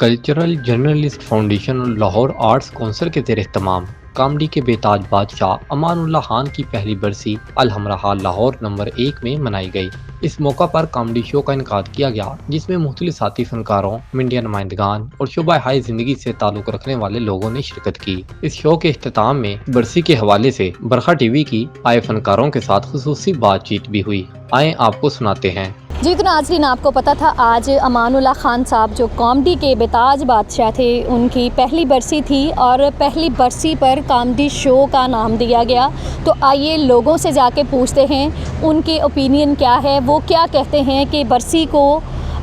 Cultural journalist foundation और Lahore arts council के ज़ेर-ए-एहतमाम comedy के बेताज बादशाह अमानुल्लाह खान की पहली बरसी अल-हमराह लाहौर नंबर 1 में मनाई गई। इस मौका पर कॉमेडी शो का इनकाद किया गया जिसमें मुख्तलिफ साथी फनकारों, मीडिया नुमाइंदगान और शुबा हाई ज़िंदगी से ताल्लुक़ रखने वाले लोगों ने शिरकत की। इस शो के इख्तिताम में बरसी के हवाले से बरखा टीवी की आए फनकारों के साथ खुसूसी बातचीत भी हुई। आए आपको सुनाते हैं। जी तो नाज़रीन, आपको पता था आज अमानुल्लाह खान साहब जो कॉमेडी के बेताज बादशाह थे उनकी पहली बरसी थी और पहली बरसी पर कॉमेडी शो का नाम दिया गया। तो आइए लोगों से जाके पूछते हैं उनके ओपिनियन क्या है, वो क्या कहते हैं कि बरसी को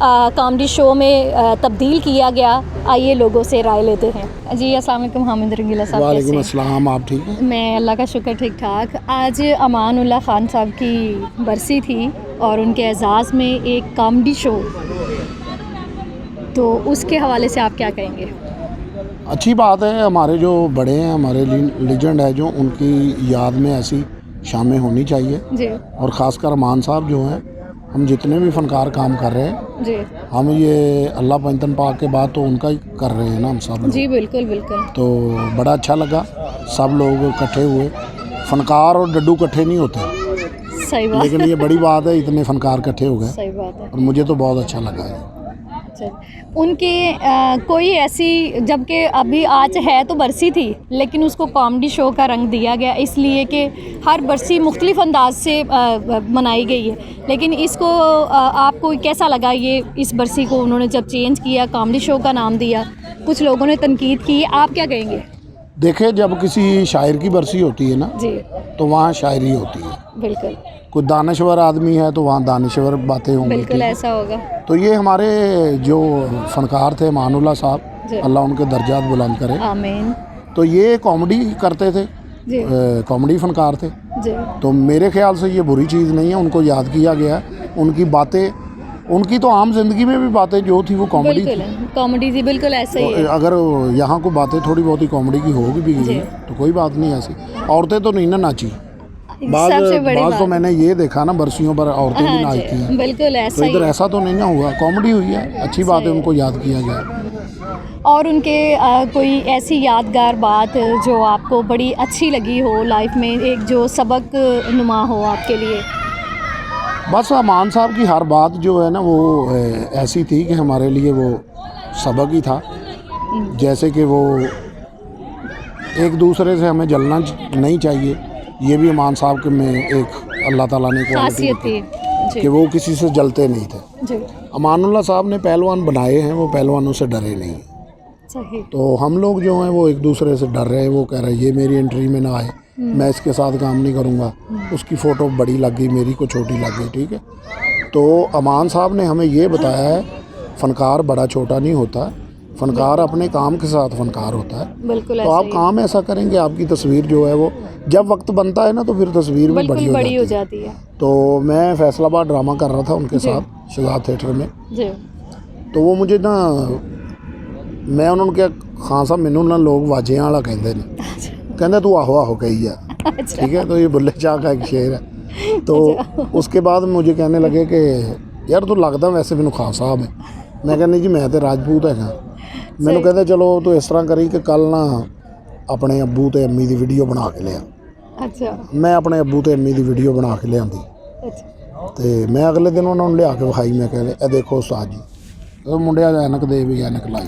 कॉमेडी शो में तब्दील किया गया। आइए लोगों से राय लेते हैं। जी अस्सलाम वालेकुम हामिद रंगीला साहब। वालेकुम अस्सलाम, आप ठीक हैं? मैं अल्लाह का शुक्र ठीक ठाक। आज अमानुल्लाह खान साहब की बरसी थी और उनके एजाज़ में एक कॉमेडी शो, तो उसके हवाले से आप क्या कहेंगे? अच्छी बात है, हमारे जो बड़े हैं, हमारे लीजेंड है जो, उनकी याद में ऐसी शामें होनी चाहिए जी और ख़ासकर अमान साहब जो हैं, हम जितने भी फ़नकार काम कर रहे हैं जी हम ये अल्लाह पंजतन पाक के बाद तो उनका ही कर रहे हैं ना, हम सब लोग। जी बिल्कुल बिल्कुल। तो बड़ा अच्छा लगा, सब लोग इकट्ठे हुए। फ़नकार और डड्डू इकट्ठे नहीं होते, सही बात लेकिन ये बड़ी बात है, इतने फ़नकार इकट्ठे हो गए सही बात है। और मुझे तो बहुत अच्छा लगा है। उनके कोई ऐसी, जबकि अभी आज है तो बरसी थी लेकिन उसको कॉमेडी शो का रंग दिया गया इसलिए कि हर बरसी मुख्तलिफ अंदाज से मनाई गई है, लेकिन इसको आपको कैसा लगा ये इस बरसी को उन्होंने जब चेंज किया, कॉमेडी शो का नाम दिया? कुछ लोगों ने तनकीद की, आप क्या कहेंगे? देखिए, जब किसी शायर की बरसी होती है ना जी तो वहाँ शायरी होती है। बिल्कुल कोई दानश्वर आदमी है तो वहाँ दानश्वर बातें होंगी। बिल्कुल ऐसा होगा। तो ये हमारे जो फ़नकार थे अमानुल्लाह साहब, अल्लाह उनके दर्जात बुलंद करे, आमीन। तो ये कॉमेडी करते थे, जी कॉमेडी फ़नकार थे। जी तो मेरे ख्याल से ये बुरी चीज़ नहीं है, उनको याद किया गया है। उनकी बातें, उनकी तो आम जिंदगी में भी बातें जो थी वो कॉमेडी बिल्कुल थी। कॉमेडी थी, बिल्कुल ऐसे ही तो है। अगर यहाँ को बातें थोड़ी बहुत ही कॉमेडी की होगी भी गई तो कोई बात नहीं ऐसी। औरतें तो नहीं ना नाची, सबसे बड़ी बाज़ बात तो मैंने ये देखा ना, बरसियों पर औरतें भी हाँ जी, नाचती हैं। बिल्कुल तो ऐसा ही इधर है। ऐसा तो नहीं ना हुआ, कॉमेडी हुई है, अच्छी बात है, उनको याद किया गया। और उनके कोई ऐसी यादगार बात जो आपको बड़ी अच्छी लगी हो लाइफ में, एक जो सबक नुमा हो आपके लिए? बस अमान साहब की हर बात जो है ना वो ऐसी थी कि हमारे लिए वो सबक ही था। जैसे कि वो एक दूसरे से हमें जलना नहीं चाहिए, ये भी अमान साहब के में एक अल्लाह ताला ने खासियत क्वालिटी थी थी कि वो किसी से जलते नहीं थे। जी अमानुल्लाह साहब ने पहलवान बनाए हैं, वो पहलवानों से डरे नहीं। सही। तो हम लोग जो हैं वो एक दूसरे से डर रहे हैं। वो कह रहे हैं ये मेरी एंट्री में ना आए, मैं इसके साथ काम नहीं करूँगा, उसकी फ़ोटो बड़ी लग गई, मेरी को छोटी लग गई, ठीक है। तो अमान साहब ने हमें ये बताया है, फ़नकार बड़ा छोटा नहीं होता, फ़नकार अपने काम के साथ फ़नकार होता है। बिल्कुल तो आप काम ऐसा करेंगे, आपकी तस्वीर जो है वो जब वक्त बनता है ना तो फिर तस्वीर भी बड़ी हो जाती है। तो मैं फैसलाबाद ड्रामा कर रहा था उनके साथ शहजाद थिएटर में। जी तो वो मुझे ना, मैं उन्होंने क्या, खान साहब मैनू ना लोग वाजियां वाला कहते हैं, कहते तू आहो आहो कही जा, ठीक है। तो ये बुल्ले शाह का एक शेर है। तो उसके बाद मुझे कहने लगे कि यार तू लगता वैसे मैनू खान साहब है। मैं कहना जी मैं तो राजपूत है। मैनू कहते चलो तो इस तरह करी कि कल ना अपने अब्बू ते अम्मी की वीडियो बना के लिया। अच्छा मैं अपने अब्बू ते अम्मी की वीडियो बना के लिया। तो मैं अगले दिन उन्होंने लिया के विखाई, मैं कह ए देखो उस्ताद जी, तो मुंडिया ऐनक दे भी ऐनक लाई,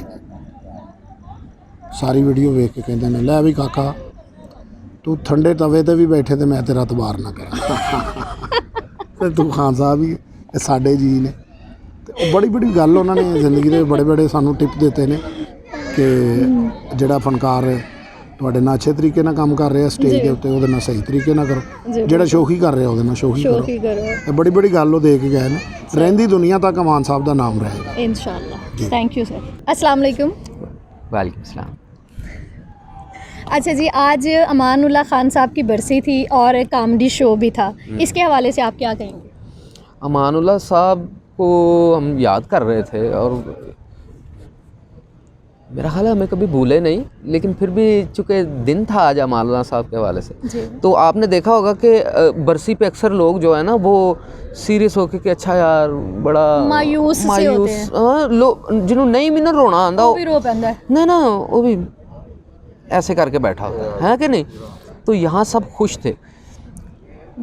सारी वीडियो वेख के कहते हैं लै भी काका तू ठंडे तवे ते भी बैठे तो मैं तेरा तबार ना करा। तू खान साहब ही साडे जी ने। तो बड़ी बड़ी गल उन्होंने जिंदगी के बड़े बड़े सानू टिप देते हैं कि जिहड़ा फनकार तुहाडे नाल अच्छे तरीके नाल काम कर रहा स्टेज के उत्ते उहदे नाल सही तरीके नाल करो, जिहड़ा शौकी कर रहा उहदे नाल शौकी करो। बड़ी बड़ी गल दे के गए ना, रहिंदी दुनिया तक अमान साहब का नाम रहेगा इंशाल्लाह। Thank you sir. अस्सलाम वालेकुम। वालेकुम सलाम। अच्छा जी, आज अमानुल्लाह खान साहब की बरसी थी और कॉमेडी शो भी था, इसके हवाले से आप क्या कहेंगे? अमानुल्लाह साहब को हम याद कर रहे थे और मेरा ख्याल है हमें कभी भूले नहीं, लेकिन फिर भी चूँकि दिन था आज अमानुल्लाह साहब के हवाले से, तो आपने देखा होगा कि बरसी पे अक्सर लोग जो है ना वो सीरियस होके कि अच्छा यार बड़ा मायूस से होते हैं। हाँ, लोग जिन्होंने नहीं भी ना रोना आंदा वो भी रो पैंदा है। नहीं ना, वो भी ऐसे करके बैठा होता है कि नहीं। तो यहाँ सब खुश थे।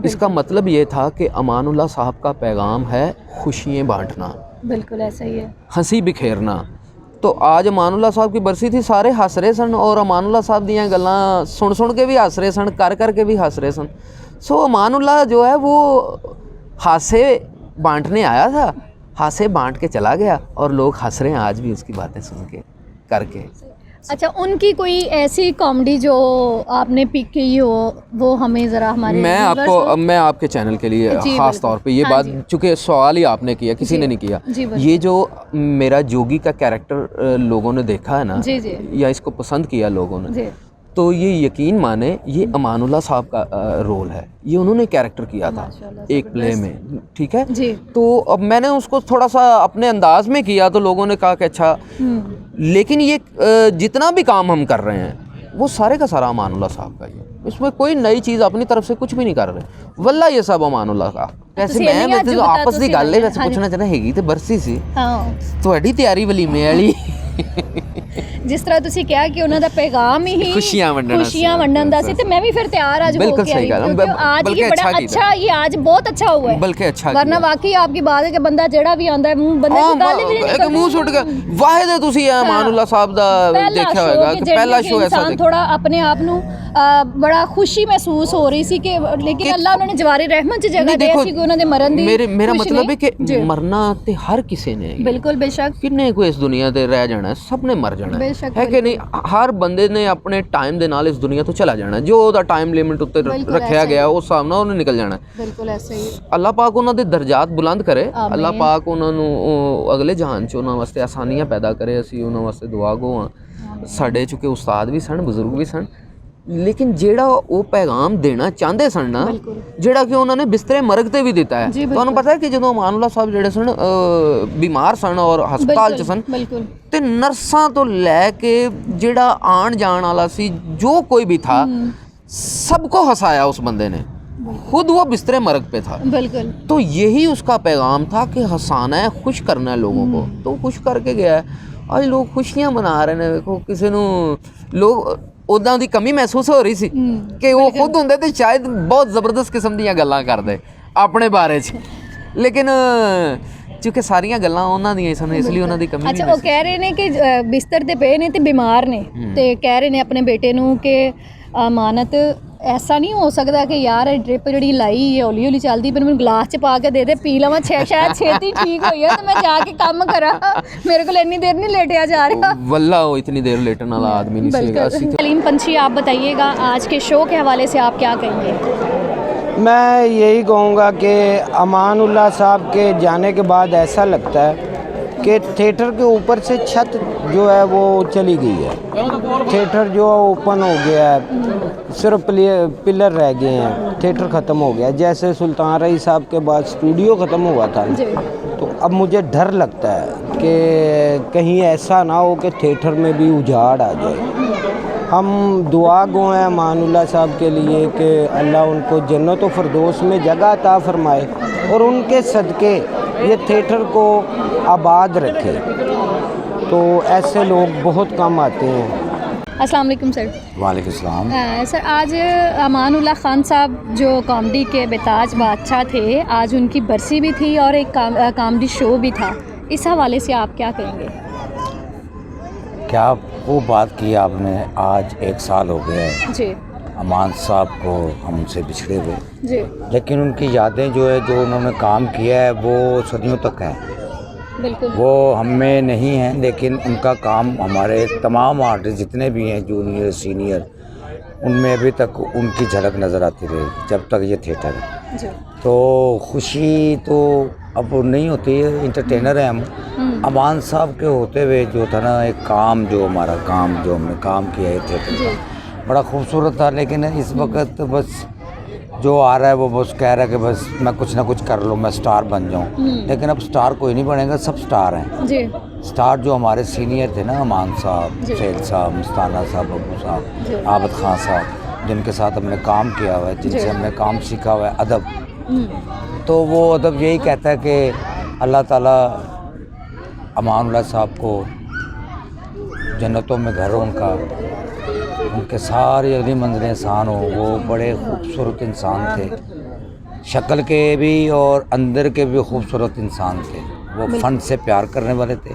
इसका मतलब ये था कि अमानुल्लाह साहब का पैगाम है खुशियाँ बांटना, बिल्कुल ऐसा ही है, हंसी बिखेरना। तो आज अमानुल्लाह साहब की बरसी थी, सारे हस रहे सन और अमानुल्लाह साहब दियाँ गल्लां सुन के भी हस रहे सन, कर के भी हस रहे सन। सो अमानुल्लाह जो है वो हासे बांटने आया था, हासे बांट के चला गया और लोग हंस रहे हैं आज भी उसकी बातें सुन के करके। अच्छा, उनकी कोई ऐसी कॉमेडी जो आपने पिक की हो वो हमें ज़रा हमारे मैं आपके चैनल के लिए ख़ास तौर पे ये बात, चूँकि सवाल ही आपने किया, किसी ने नहीं किया, ये जो मेरा जोगी का कैरेक्टर लोगों ने देखा है ना, या इसको पसंद किया लोगों ने, तो ये यकीन माने ये अमानुल्लाह साहब का रोल है, ये उन्होंने कैरेक्टर किया था एक प्ले में, ठीक है जी। तो अब मैंने उसको थोड़ा सा अपने अंदाज में किया तो लोगों ने कहा कि अच्छा, लेकिन ये जितना भी काम हम कर रहे हैं वो सारे का सारा अमानुल्लाह साहब का ही है, इसमें कोई नई चीज़ अपनी तरफ से कुछ भी नहीं कर रहे, वल्ला ये सब अमानुल्लाह का। वैसे मैं तो आपस की गल है, वैसे पूछना चाहना हैगी ते बरसी सी ਤੁਹਾਡੀ ਤਿਆਰੀ ਵਲੀਮੇ ਵਾਲੀ जिस तरह तुसी कहा कि उन्हों का पैगाम ही खुशियां वंडन दा सी, ते मैं भी फिर तैयार आज हो के आई, क्योंकि आज ये बड़ा अच्छा, ये आज बहुत अच्छा हुआ है, बल्कि अच्छा, वरना वाकई आपकी बात है कि बंदा जेड़ा भी आंदा है बंदे को गल भी नहीं करदा, मुंह सुट के वाहिद है तुसी अमानुल्लाह साहब दा देखा होगा कि पहला शो ऐसा थोड़ा अपने आप नु बड़ा खुशी महसूस हो रही सी कि, लेकिन अल्लाह उन्होंने जवारी रहमत च जगह दी सी कि उन्हां दे मरन दी। मेरा मतलब है कि मरना ते हर किसी ने, बिल्कुल बेशक, किन्ने कोई इस दुनिया ते रह जाना, सब ने मर जाना है कि नहीं, हर बंदे ने अपने टाइम दे नाल इस दुनिया तो चला जाना, जो ओदा टाइम लिमिट उत्ते रखिया गया उस हिसाब नाल उन्हें निकल जाना। बिल्कुल ऐसे ही अल्लाह पाक उन्हां दे दर्जात बुलंद करे, अल्लाह पाक उन्हां नू अगले जहान च उन्हां वास्ते आसानियां पैदा करे, असीं उन्हां वास्ते दुआ गो हां। साडे चुके उस्ताद भी सन, बुजुर्ग भी सन, लेकिन जेड़ा वो पैगाम देना चाहते सन ना, जेड़ा कि उन्होंने बिस्तरे मरग ते भी दिता है। तुहानू पता है कि जो अमानुल्लाह साहब जेड़े सन बीमार सन और हस्पताल च सन, ते नर्सां तो लैके जेड़ा आन जान वाला सी, जो कोई भी था, सबको हंसाया उस बंदे ने, खुद वो बिस्तरे मरग पे था। बिल्कुल। तो यही उसका पैगाम था कि हंसाना है, खुश करना है लोगों को, तो खुश करके गया है। आज लोग खुशियां मना रहे हैं, देखो किसी नू लोग उदा दी कमी महसूस हो रही सी कि वो खुद होंदे ते शायद बहुत ज़बरदस्त किस्म दी गल्लां करदे अपने बारे च, लेकिन चूँकि सारियां गल्लां उन्हां दियां सन, इसलिए उन्हां दी कमी। अच्छा, वो कह रहे ने कि बिस्तर ते पे ने ते बीमार ने, ते कह रहे ने अपने बेटे नू कि अमानत ऐसा नहीं हो सकता कि यार ड्रिप जी लाई है हौली हौली चलती, पर मैं ग्लास च पा के दे पी लवां, शायद छेती ठीक हो है तो मैं जाके काम करा, मेरे को इतनी देर नहीं लेटिया जा रहा। वल्ला वो इतनी देर लेटने वाला आदमी नहीं सीगा। सलीम पंछी, आप बताइएगा आज के शो के हवाले से आप क्या कहेंगे? मैं यही कहूँगा कि अमानुल्लाह साहब के जाने के बाद ऐसा लगता है कि थिएटर के ऊपर से छत जो है वो चली गई है, थिएटर जो ओपन हो गया है, सिर्फ पिलर रह गए हैं, थिएटर ख़त्म हो गया। जैसे सुल्तान रईस साहब के बाद स्टूडियो ख़त्म हुआ था, तो अब मुझे डर लगता है कि कहीं ऐसा ना हो कि थिएटर में भी उजाड़ आ जाए। हम दुआ गो हैं अमानुल्लाह साहब के लिए कि अल्लाह उनको जन्नत व फिरदौस में जगह अता फरमाए और उनके सदक़े ये थिएटर को आबाद रखे। तो ऐसे लोग बहुत कम आते हैं। अस्सलाम वालेकुम सर। वालेकुम सलाम। सर, आज अमानुल्लाह खान साहब जो कॉमेडी के बेताज बादशाह थे, आज उनकी बरसी भी थी और एक कॉमेडी शो भी था, इस हवाले से आप क्या कहेंगे? क्या वो बात की आपने, आज 1 साल हो गया है जी अमान साहब को हमसे बिछड़े हुए जी, लेकिन उनकी यादें जो है, जो उन्होंने काम किया है वो सदियों तक है। बिल्कुल। वो हमें नहीं है, लेकिन उनका काम हमारे तमाम आर्टिस्ट जितने भी हैं, जूनियर सीनियर, उनमें अभी तक उनकी झलक नज़र आती रहेगी जब तक ये थिएटर है जी। तो खुशी तो अब नहीं होती है, इंटरटेनर है हम। अमान साहब के होते हुए जो था ना, एक काम, जो हमारा काम, जो हमने काम किया है थिएटर का, बड़ा खूबसूरत था। लेकिन इस वक्त बस जो आ रहा है वो बस कह रहा है कि बस मैं कुछ ना कुछ कर लूँ, मैं स्टार बन जाऊँ। लेकिन अब स्टार कोई नहीं बनेगा, सब स्टार हैं जी। स्टार जो हमारे सीनियर थे ना, अमान साहब, सैद साहब, मुस्ताना साहब, अबू साहब, आबद खान साहब, जिनके साथ हमने काम किया हुआ है, जिनसे हमने काम सीखा हुआ है अदब, तो वो अदब यही कहता है कि अल्लाह ताला अमानुल्लाह साहब को जन्नतों में घर हो उनका, उनके सारी अगली मंजिलें आसान हो। वो बड़े खूबसूरत इंसान थे, शक्ल के भी और अंदर के भी खूबसूरत इंसान थे। वो फ़न से प्यार करने वाले थे।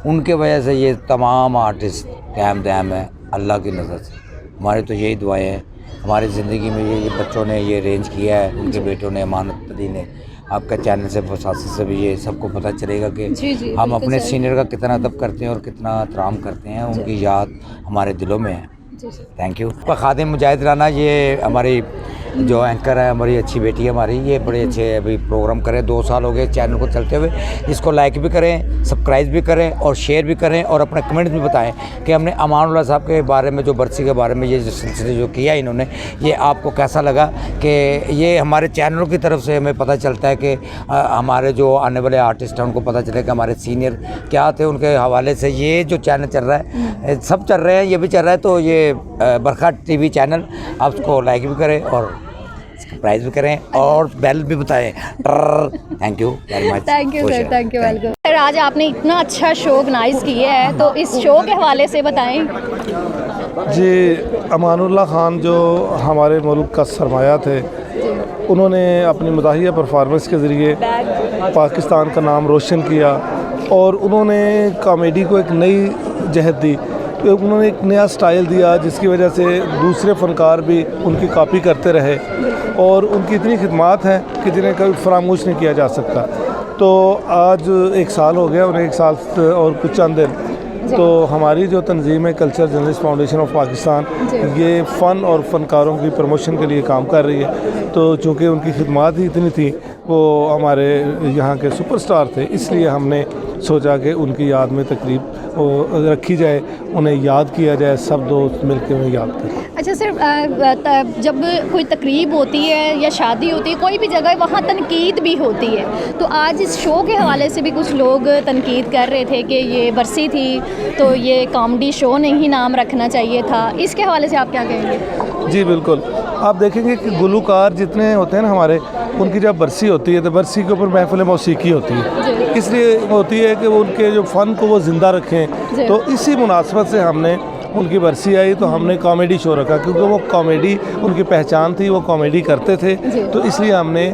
उनके वजह से ये तमाम आर्टिस्ट कायम दायम है अल्लाह की नज़र से। हमारी तो यही दुआएं हैं, हमारी ज़िंदगी में ये बच्चों ने ये अरेंज किया है, उनके बेटों ने, अमानत पति ने। आपका चैनल से, प्रशासन से भी ये सबको पता चलेगा कि हम अपने सीनियर का कितना अदब करते हैं और कितना एहतराम करते हैं। उनकी याद हमारे दिलों में है। Thank you. खादिम मुजाहिद राना, ये हमारी जो एंकर है, हमारी अच्छी बेटी है हमारी, ये बड़े अच्छे अभी प्रोग्राम करें। 2 साल हो गए चैनल को चलते हुए। इसको लाइक भी करें, सब्सक्राइब भी करें और शेयर भी करें और अपने कमेंट भी बताएं कि हमने अमानुल्लाह साहब के बारे में, जो बरसी के बारे में ये जो सिलसिले जो किया इन्होंने, ये आपको कैसा लगा। कि ये हमारे चैनलों की तरफ से हमें पता चलता है कि हमारे जो आने वाले आर्टिस्ट हैं उनको पता चले कि हमारे सीनियर क्या थे। उनके हवाले से ये जो चैनल चल रहा है, सब चल रहे हैं, ये भी चल रहा है। तो ये बरखा टीवी चैनल, आप उसको लाइक भी करें और सब्सक्राइब भी करें और बेल भी बताएं। Thank you very much. Thank you sir, thank you, welcome sir. आज आपने इतना अच्छा शो ऑर्गेनाइज किया है, तो इस शो के हवाले से बताएं। जी, अमानुल्लाह खान जो हमारे मुल्क का सरमाया थे, उन्होंने अपनी मज़ाहिया परफॉर्मेंस के ज़रिए पाकिस्तान का नाम रोशन किया और उन्होंने कॉमेडी को एक नई जहत दी। तो उन्होंने एक नया स्टाइल दिया जिसकी वजह से दूसरे फ़नकार भी उनकी कॉपी करते रहे और उनकी इतनी खिदमात हैं कि जिन्हें कभी फरामोश नहीं किया जा सकता। तो आज 1 साल हो गया, उन्हें 1 साल और कुछ चंद दिन। तो हमारी जो तंजीम है culture journalist foundation of Pakistan, ये फ़न और फ़नकारों की प्रमोशन के लिए काम कर रही है। तो चूँकि उनकी खिदमात ही इतनी थी, वो हमारे यहाँ के सुपरस्टार थे, इसलिए हमने सोचा कि उनकी याद में तकरीब रखी जाए, उन्हें याद किया जाए, सब दोस्त मिलकर उन्हें याद करें। अच्छा सर, जब कोई तकरीब होती है या शादी होती है कोई भी जगह, वहाँ तनकीद भी होती है। तो आज इस शो के हवाले से भी कुछ लोग तनकीद कर रहे थे कि ये बरसी थी तो ये कॉमेडी शो नहीं नाम रखना चाहिए था। इसके हवाले से आप क्या कहेंगे? जी बिल्कुल, आप देखेंगे कि गुलूकार जितने होते हैं ना हमारे, उनकी जब बरसी होती है तो बरसी के ऊपर महफिल मौसीकी होती है, इसलिए होती है कि वो उनके जो फ़न को वो ज़िंदा रखें। तो इसी मुनासबत से हमने, उनकी बरसी आई तो हमने कॉमेडी शो रखा, क्योंकि वो कॉमेडी उनकी पहचान थी, वो कॉमेडी करते थे। तो इसलिए हमने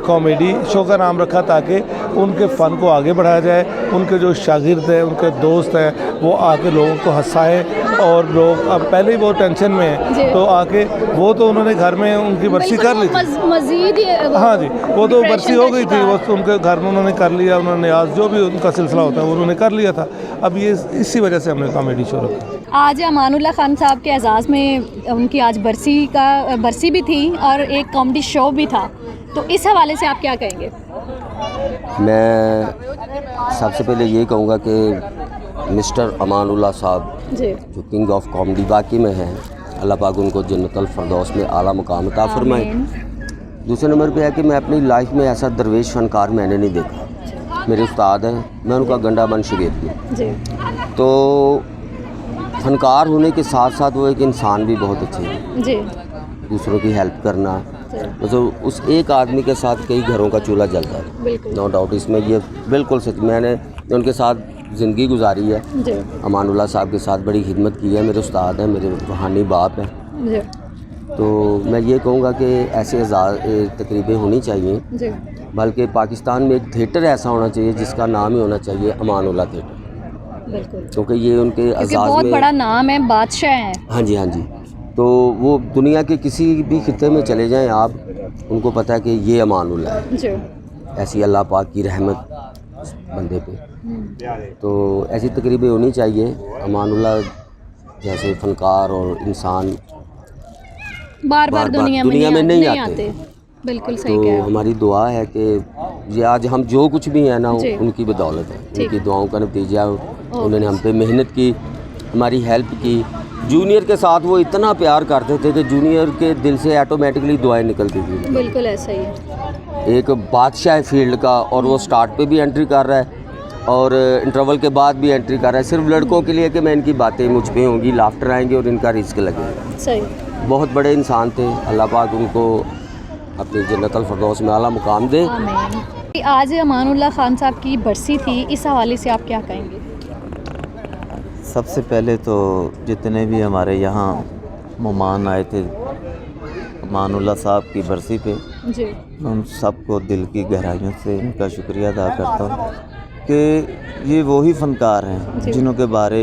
कॉमेडी शो का नाम रखा ताकि उनके फ़न को आगे बढ़ाया जाए। उनके जो शागिर्द हैं, उनके दोस्त हैं, वो आके लोगों को हंसाएं और लोग अब पहले ही बहुत टेंशन में हैं, तो आके वो तो उन्होंने घर में उनकी बरसी कर ली थी मज़ीद। हाँ जी, वो तो बरसी हो गई थी, वो तो उनके घर में उन्होंने कर लिया, उन्होंने आज जो भी उनका सिलसिला होता है वो उन्होंने कर लिया था। अब ये इसी वजह से हमने कॉमेडी शो रखा। आज अमानुल्लाह खान साहब के एजाज़ में उनकी आज बरसी भी थी और एक कॉमेडी शो भी था, तो इस हवाले से आप क्या कहेंगे? मैं सबसे पहले ये कहूँगा कि मिस्टर अमानुल्लाह साहब जो किंग ऑफ कॉमेडी वाकई में हैं, अल्लाह पाक उनको जन्नतुल फरदौस में आला मुकाम अता फरमाए। दूसरे नंबर पे है कि मैं अपनी लाइफ में ऐसा दरवेश फनकार मैंने नहीं देखा। मेरे उस्ताद हैं, मैं उनका गंडा बन शरीफ हूँ। तो फनकार होने के साथ साथ वो एक इंसान भी बहुत अच्छे हैं जी। दूसरों की हेल्प करना, मतलब उस एक आदमी के साथ कई घरों का चूल्हा जलता है, नो डाउट, इसमें ये बिल्कुल सच। मैंने उनके साथ ज़िंदगी गुजारी है, अमानुल्लाह साहब के साथ बड़ी खिदमत की है, मेरे उस्ताद हैं, मेरे रूहानी बाप हैं। तो मैं ये कहूँगा कि ऐसे तकरीबें होनी चाहिए, बल्कि पाकिस्तान में एक थिएटर ऐसा होना चाहिए जिसका नाम ही होना चाहिए अमानुल्लाह थिएटर, क्योंकि ये उनके एजाज़ में बहुत बड़ा नाम है, बादशाह हैं। हाँ जी, हाँ जी। तो वो दुनिया के किसी भी खित्ते में चले जाएं आप, उनको पता है कि ये अमानुल्लाह है। ऐसी अल्लाह पाक की रहमत बंदे पे। तो ऐसी तकरीबें होनी चाहिए। अमानुल्लाह जैसे फनकार और इंसान बार बार दुनिया में नहीं आते। बिल्कुल सही कह रहे हो। हमारी दुआ है कि ये आज हम जो कुछ भी हैं ना, उनकी बदौलत है, उनकी दुआओं का नतीजा। उन्होंने हम पे मेहनत की, हमारी हेल्प की, जूनियर के साथ वो इतना प्यार करते थे कि जूनियर के दिल से ऑटोमेटिकली दुआएं निकलती थी। बिल्कुल ऐसा ही है। एक बादशाह फील्ड का, और वो स्टार्ट पे भी एंट्री कर रहा है और इंटरवल के बाद भी एंट्री कर रहा है, सिर्फ लड़कों के लिए कि मैं इनकी बातें मुझ पे होंगी, लाफ्टर आएंगे और इनका रिस्क लगेगा। सही। बहुत बड़े इंसान थे, अल्लाह पाक उनको अपनी जन्नतुल फिरदौस में आला मुकाम दे। आमीन। आज अमानुल्लाह खान साहब की बरसी थी, इस हवाले से आप क्या कहेंगे? सबसे पहले तो जितने भी हमारे यहाँ मेहमान आए थे अमानुल्लाह साहब की बरसी पे, जी, उन सबको दिल की गहराइयों से इनका शुक्रिया अदा करता हूँ कि ये वही फ़नकार हैं जिन्हों के बारे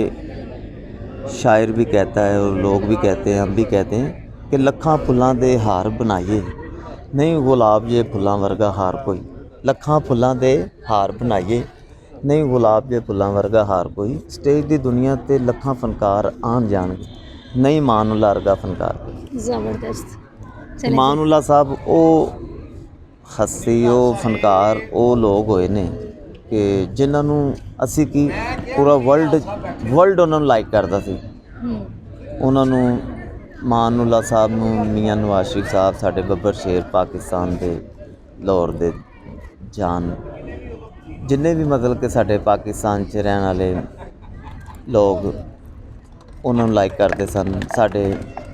शायर भी कहता है और लोग भी कहते हैं, हम भी कहते हैं कि लखां फुल्लां दे हार बनाइए, नहीं गुलाब जे फुल्लां वर्गा हार कोई। लखां फुल्लां दे हार बनाइए, नहीं गुलाब जे फुल्लां वर्गा हार कोई। स्टेज दी दुनिया ते लखां फनकार आन जाणगे, नहीं अमानुल्लाह वर्गा फनकार कोई। ज़बरदस्त। अमानुल्लाह साहब ओ हस्ती, ओ फनकार, ओ लोग होए ने कि जिन्हां नूं असी की पूरा वर्ल्ड उन्हां नूं लाइक करदा सी। उन्हां नूं अमानुल्लाह साहब नूं मियां नवाज शरीफ साहब, साडे बब्बर शेर पाकिस्तान दे लाहौर दे जान, जिन्ने भी मतलब कि साडे पाकिस्तान च रहने वाले लोग उन्होंने लाइक करते सन। साडे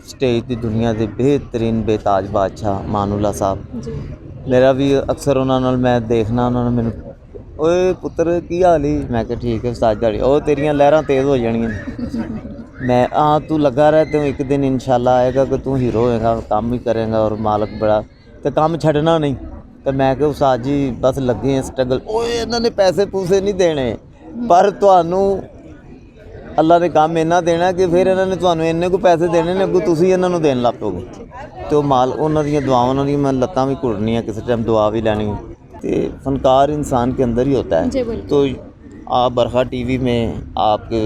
स्टेज की दुनिया के बेहतरीन बेताज बादशाह अमानुल्लाह साहब, मेरा भी अक्सर उन्होंने मैं देखना, उन्होंने मैंने ओए पुत्र की हाल ही, मैं कहा ठीक है उस्ताद जी, ओ तेरियां लहरां तेज़ हो जानियां। मैं हाँ तू लगा रहा तो एक दिन इंशाल्लाह आएगा कि तू हीरो होएगा, काम भी करेगा और मालक बड़ा, तो काम छड्डना नहीं। तो मैं कहा उस्ताद जी बस लगे हैं स्ट्रगल, ओए इन्होंने पैसे पूसे नहीं देने, पर तुहानू अल्लाह ने काम इन्ना देना कि फिर इन्होंने तुहानू इन्ने को पैसे देने ने, अगों तुसीं इन्हां नूं देण लग पोगे। तो माल उन्हां दियां दुआवां, उन्हां दी मैं लत्तां भी घुटनियां, किसी टाइम दुआ भी लैनी। तो फनकार इंसान के अंदर ही होता है। तो आप बरखा टीवी में आपके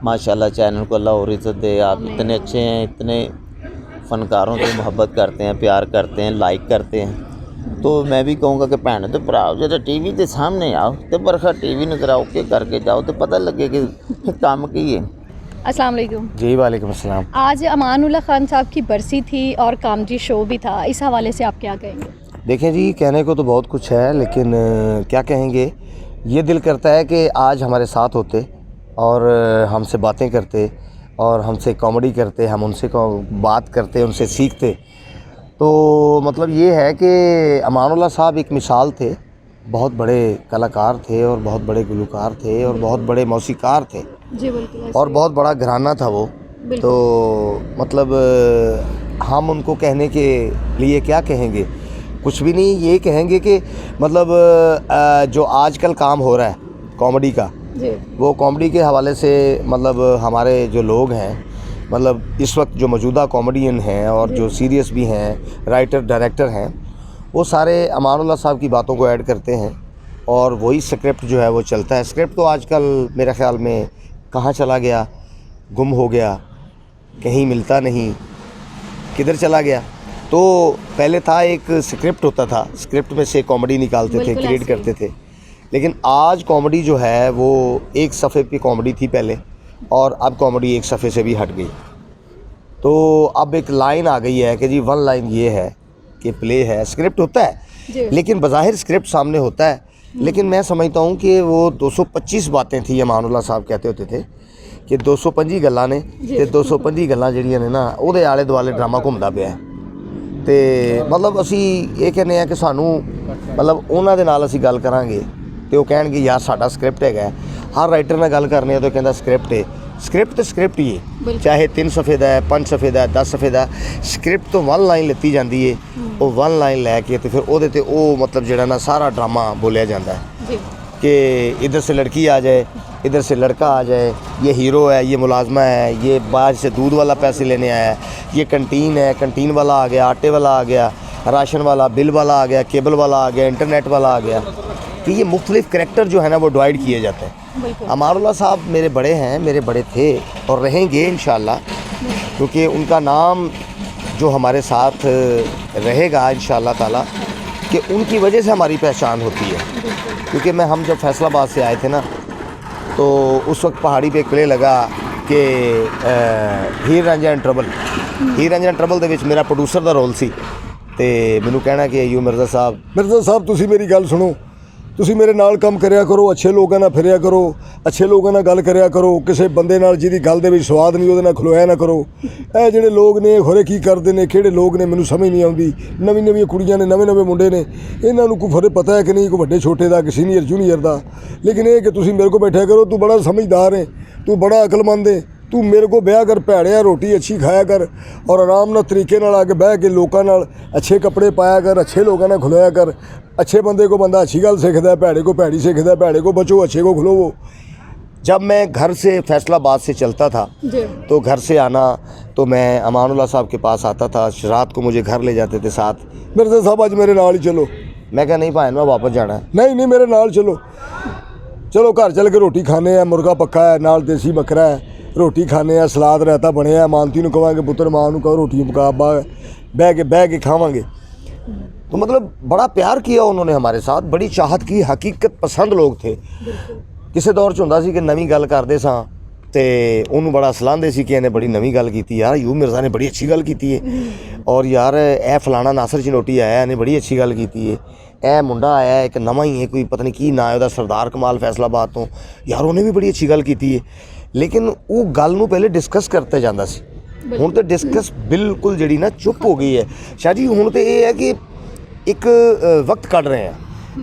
माशाल्लाह चैनल को अल्लाह और इज़्ज़त दे, आप इतने अच्छे हैं, इतने फ़नकारों से मोहब्बत करते हैं, प्यार करते हैं, लाइक करते हैं। तो मैं भी कहूँगा कि भैन तो भराओ जरा टीवी के सामने आओ तो बरखा टीवी नूं जरा ओके करके जाओ तो पता लगे कि काम की है। अस्सलाम वालेकुम। जी वालेकुम अस्सलाम। आज अमानुल्लाह खान साहब की बरसी थी और कॉमेडी शो भी था, इस हवाले से आप क्या कहेंगे? देखें जी, कहने को तो बहुत कुछ है, लेकिन क्या कहेंगे, ये दिल करता है कि आज हमारे साथ होते और हमसे बातें करते और हमसे कॉमेडी करते, हम उनसे बात करते, उनसे सीखते। तो मतलब ये है कि अमानुल्लाह साहब एक मिसाल थे, बहुत बड़े कलाकार थे और बहुत बड़े गुलकार थे और बहुत बड़े मौसीकार थे जी, बिल्कुल, और बहुत बड़ा घराना था वो। तो मतलब हम उनको कहने के लिए क्या कहेंगे, कुछ भी नहीं, ये कहेंगे कि मतलब जो आजकल काम हो रहा है कॉमेडी का, वो कॉमेडी के हवाले से मतलब हमारे जो लोग हैं, मतलब इस वक्त जो मौजूदा कॉमेडियन हैं और जो सीरियस भी हैं, राइटर डायरेक्टर हैं, वो सारे अमानुल्लाह साहब की बातों को ऐड करते हैं और वही स्क्रिप्ट जो है वो चलता है। स्क्रिप्ट तो आजकल मेरे ख़्याल में कहाँ चला गया, गुम हो गया, कहीं मिलता नहीं, किधर चला गया। तो पहले था एक स्क्रिप्ट होता था, स्क्रिप्ट में से कॉमेडी निकालते थे, क्रिएट करते थे। लेकिन आज कॉमेडी जो है वो एक सफ़े पे कॉमेडी थी पहले, और अब कॉमेडी एक सफ़े से भी हट गई। तो अब एक लाइन आ गई है कि जी वन लाइन ये है कि प्ले है, स्क्रिप्ट होता है लेकिन बज़ाहिर स्क्रिप्ट सामने होता है, लेकिन मैं समझता हूँ कि वो 225 बातें थी। अमानुल्लाह साहब कहते होते थे कि 225 गल्लां ने ते 225 गल्लां ਜਿਹੜੀਆਂ ਨੇ ਨਾ ਉਹਦੇ ਆਲੇ ਦੁਆਲੇ ड्रामा घूमता ਪਿਆ ਤੇ मतलब ਅਸੀਂ ਇਹ ਕਹਿੰਦੇ ਆ ਕਿ ਸਾਨੂੰ मतलब ਉਹਨਾਂ ਦੇ ਨਾਲ ਅਸੀਂ ਗੱਲ ਕਰਾਂਗੇ ਤੇ ਉਹ ਕਹਿਣਗੇ ਯਾਰ ਸਾਡਾ ਸਕ੍ਰਿਪਟ ਹੈਗਾ। हर राइटर ਨਾਲ ਗੱਲ ਕਰਨੀ ਹੈ तो कहता स्क्रिप्ट है, स्क्रिप्ट तो स्क्रिप्ट ही है, चाहे 3 सफ़े का है, 5 सफ़े का है, 10 सफ़े का। स्क्रिप्ट तो वन लाइन लेती जाती है, वो वन लाइन लैके तो फिर वो ते वो मतलब जो ना सारा ड्रामा बोलिया जाता है कि इधर से लड़की आ जाए, इधर से लड़का आ जाए, ये हीरो है, ये मुलाजमा है, ये बाहर से दूध वाला पैसे लेने आया है, ये कंटीन है, कंटीन वाला आ गया, आटे वाला आ गया, राशन वाला, बिल वाला आ गया, केबल वाला आ गया, इंटरनेट वाला आ गया। कि ये मुख्तलिफ करैक्टर जो है ना वो डिवाइड किए जाते हैं। अमानुल्लाह साहब मेरे बड़े हैं, मेरे बड़े थे और रहेंगे इंशाल्लाह, क्योंकि उनका नाम जो हमारे साथ रहेगा इंशाल्लाह ताला, कि उनकी वजह से हमारी पहचान होती है। क्योंकि हम जब फैसलाबाद से आए थे ना, तो उस वक्त पहाड़ी पे एक प्ले लगा ਕਿ Heer Ranjha and trouble Heer Ranjha and trouble ਦੇ ਵਿੱਚ ਮੇਰਾ ਪ੍ਰੋਡਿਊਸਰ ਦਾ ਰੋਲ ਸੀ ਤੇ ਮੈਨੂੰ ਕਹਿਣਾ ਕਿ ਆਯੂ ਮਿਰਜ਼ਾ ਸਾਹਿਬ ਤੁਸੀਂ ਮੇਰੀ ਗੱਲ ਸੁਣੋ, ਤੁਸੀਂ ਮੇਰੇ ਨਾਲ ਕੰਮ ਕਰਿਆ ਕਰੋ, ਅੱਛੇ ਲੋਕਾਂ ਨਾਲ ਫਿਰਿਆ ਕਰੋ, ਅੱਛੇ ਲੋਕਾਂ ਨਾਲ ਗੱਲ ਕਰਿਆ ਕਰੋ, ਕਿਸੇ ਬੰਦੇ ਨਾਲ ਜਿਹਦੀ ਗੱਲ ਦੇ ਵਿੱਚ ਸਵਾਦ ਨਹੀਂ ਉਹਦੇ ਨਾਲ ਖਲੋਇਆ ਨਾ ਕਰੋ। ਇਹ ਜਿਹੜੇ ਲੋਕ ਨੇ ਖੋਰੇ ਕੀ ਕਰਦੇ ਨੇ, ਕਿਹੜੇ ਲੋਕ ਨੇ, ਮੈਨੂੰ ਸਮਝ ਨਹੀਂ ਆਉਂਦੀ। ਨਵੀਆਂ ਕੁੜੀਆਂ ਨੇ, ਨਵੇਂ ਮੁੰਡੇ ਨੇ, ਇਹਨਾਂ ਨੂੰ ਕੋਈ ਫਰਕ ਪਤਾ ਹੈ ਕਿ ਨਹੀਂ, ਕੋਈ ਵੱਡੇ ਛੋਟੇ ਦਾ, ਕਿ ਸੀਨੀਅਰ ਜੂਨੀਅਰ ਦਾ। ਲੇਕਿਨ ਇਹ ਕਿ ਤੁਸੀਂ ਮੇਰੇ ਕੋਲ ਬੈਠਿਆ ਕਰੋ, ਤੂੰ ਬੜਾ ਸਮਝਦਾਰ ਹੈ, ਤੂੰ ਬੜਾ ਅਕਲਮੰਦ ਹੈ, ਤੂੰ ਮੇਰੇ ਕੋਲ ਬਿਆ ਕਰ, ਭੈੜਿਆ ਰੋਟੀ ਅੱਛੀ ਖਾਇਆ ਕਰ ਔਰ ਆਰਾਮ ਨਾਲ ਤਰੀਕੇ ਨਾਲ ਆ ਕੇ ਬਹਿ ਕੇ ਲੋਕਾਂ ਨਾਲ ਅੱਛੇ ਕੱਪੜੇ ਪਾਇਆ ਕਰ, ਅੱਛੇ ਲੋਕਾਂ ਨਾਲ ਖਲੋਇਆ कर। अच्छे बंदे को बंदा अच्छी गल सीखता है, भैड़े को भैड़ी सीखता है, भैड़े को बचो, अच्छे को खिलोवो। जब मैं घर से फैसलाबाद से चलता था तो घर से आना तो मैं अमानुल्लाह साहब के पास आता था, रात को मुझे घर ले जाते थे साथ। मिर्ज़ा साहब आज मेरे नाल ही चलो। मैं कहा नहीं भाई मैं वापस जाना है। नहीं मेरे नाल चलो घर चल के रोटी खाने हैं, मुर्गा पक्का है, नाल देसी बकरा है, रोटी खाने, सलाद रायता बनया, मानती नूं कहांगे पुत्र मां नूं कहो रोटी पका, बह के खावांगे। तो मतलब बड़ा प्यार किया उन्होंने हमारे साथ, बड़ी चाहत की, हकीकत पसंद लोग थे। किसी दौर च हुंदा सी कि नवीं गल करदे सां ते उन्होंने बड़ा सलाहते सी कि इन्हें बड़ी नवीं गल की, यार अयूब मिर्ज़ा ने बड़ी अच्छी गल की है, और यार ए फलाना नासर चिनोटी आया इन्हें बड़ी अच्छी गल की है, ए मुंडा आया एक नवा ही है, कोई पता नहीं की ना है, सरदार कमाल फैसलाबाद तो, यार उन्हें भी बड़ी अच्छी गल की है। लेकिन वो गल नूं पहले डिस्कस करते जांदा सी, हुण तो डिस्कस बिल्कुल जिहड़ी ना चुप हो गई है। शाह जी हुण तो ये है कि एक वक्त कढ़ रहे हैं,